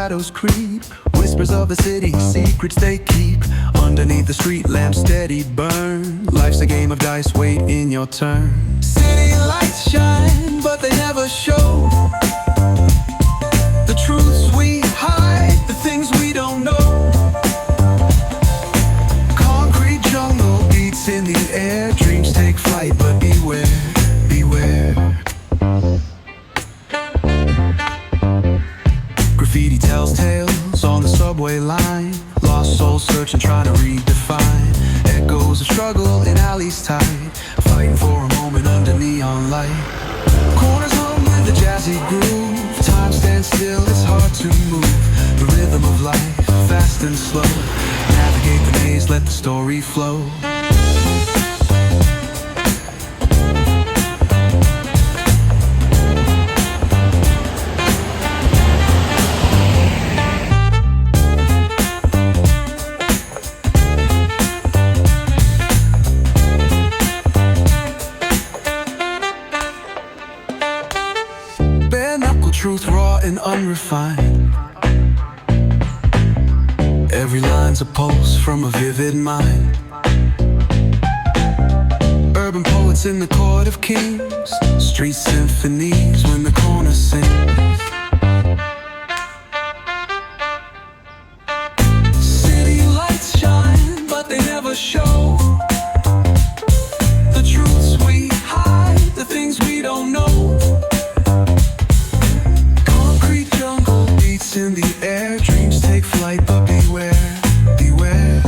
shadows creep. Whispers of the city, secrets they keep. Underneath the street lamp, steady burn. Life's a game of dice, wait in your turn. City lights shine, but they never show the truths we hide, the things we don't know. Concrete jungle beats in the air. Dreams take flight, but beware, beware. Graffiti tells tales on the subway line. Lost souls searching, trying to redefine. Echoes of struggle in alleys tight, fighting for a moment under neon light. Corners hum with the jazzy groove. Time stands still, it's hard to move. The rhythm of life, fast and slow. Navigate the maze, let the story flow. Truth raw and unrefined. Every line's a pulse from a vivid mind. Urban poets in the court of kings. Street symphonies when the corner sings. City lights shine, but they never show the truths we hide, the things we don't know. In the air, dreams take flight, but beware, beware.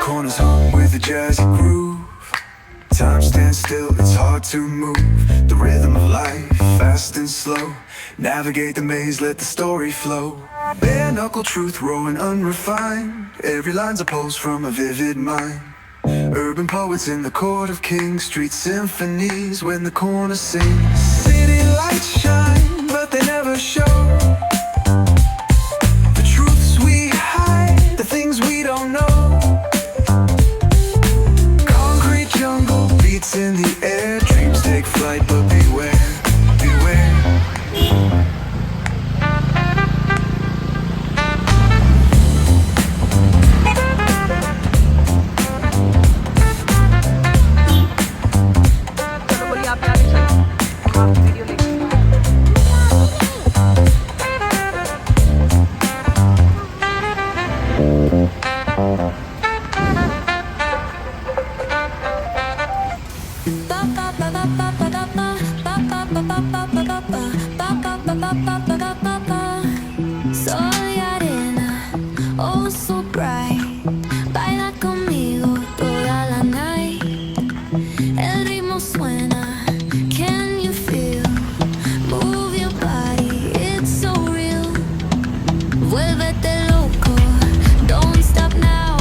Corners hum with a jazzy groove. Time stands still, it's hard to move. The rhythm of life, fast and slow. Navigate the maze, let the story flow. Bare knuckle truth, raw and unrefined. Every line's a pulse from a vivid mind. Urban poets in the court of kings. Street symphonies when the corner sings. City lights shine, but they never show the truths we hide, the things we don't know. Beats in the air, dreams take flight, but beware, beware. Soy arena, oh so bright. Baila conmigo toda la night. El ritmo suena, can you feel? Move your body, it's so real. Vuélvete loco, don't stop now.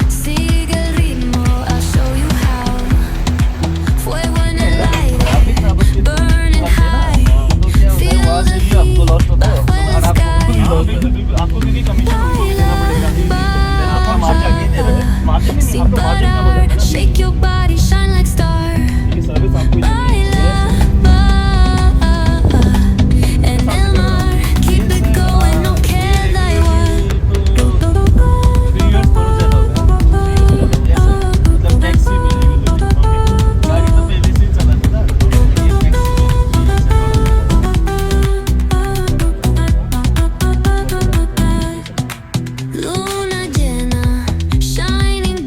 Sigue el ritmo, I'll show you how. Fuego en el aire, burning high. Feel the heat bajo el sky. Baila, sin parar, shake your body, shine like star. Baila, en el mar, keep it going, no queda igual. Luna llena, shining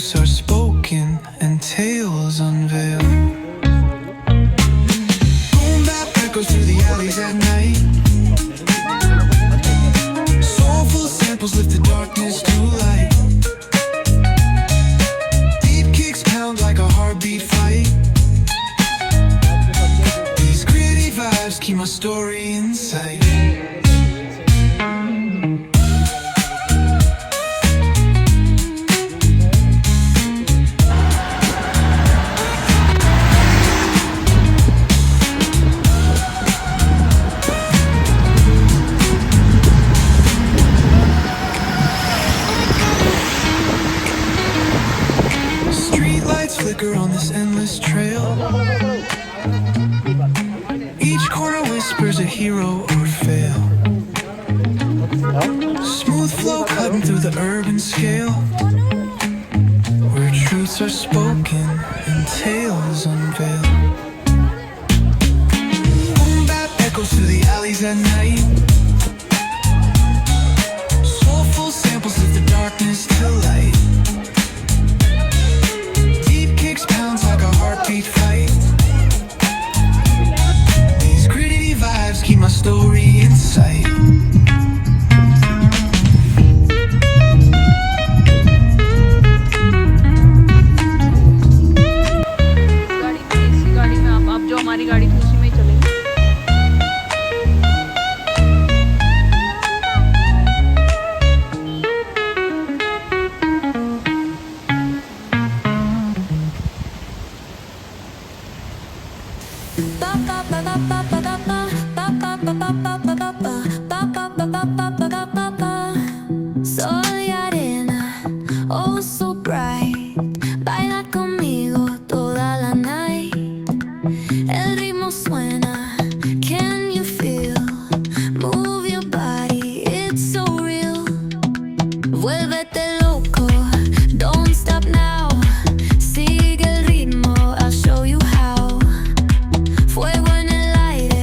truths are spoken and tales unveiled. Boom bap echoes through the alleys at night. Soulful samples lift the darkness to light. Deep kicks pound like a heartbeat fight. These gritty vibes keep my story in sight. Flicker on this endless trail. Each corner whispers a hero or fail. Smooth flow cutting through the urban scale, where truths are spoken and tales unveiled. Boom bap echoes through the alleys at night. Soulful samples lift the darkness to light. Pounds like a heartbeat fight. These gritty vibes keep my story in sight. गाड़ी में आप जो हमारी गाड़ी थी उसी में ही चलेंगे। Soy arena, oh so bright. Baila conmigo toda la night. El ritmo suena, can you feel? Move your body, it's so real. Vuélvete loco, don't stop now. Sigue el ritmo, I'll show you how. Fuego en el aire,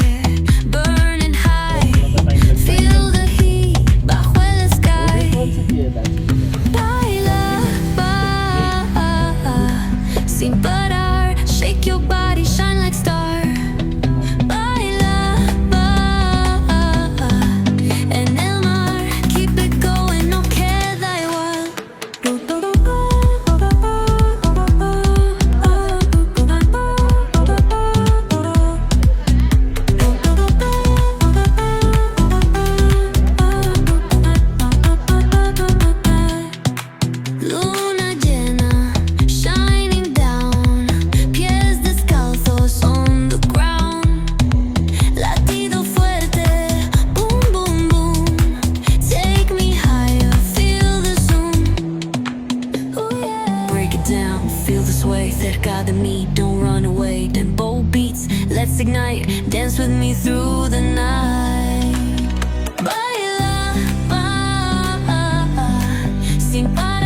burning high. Feel the heat bajo el sky. Baila, sin parar. Shake your body, shine like star. Baila, en el mar. Keep it going, no queda igual. Luna llena, shining down. Pies descalzos on the ground. Latido fuerte, boom, boom, boom. Take me higher, feel the zoom. Ooh, yeah. Break it down, feel the sway. Cerca de mí, don't run away. Tempo beats, let's ignite. Dance with me through the night. Baila, sin parar.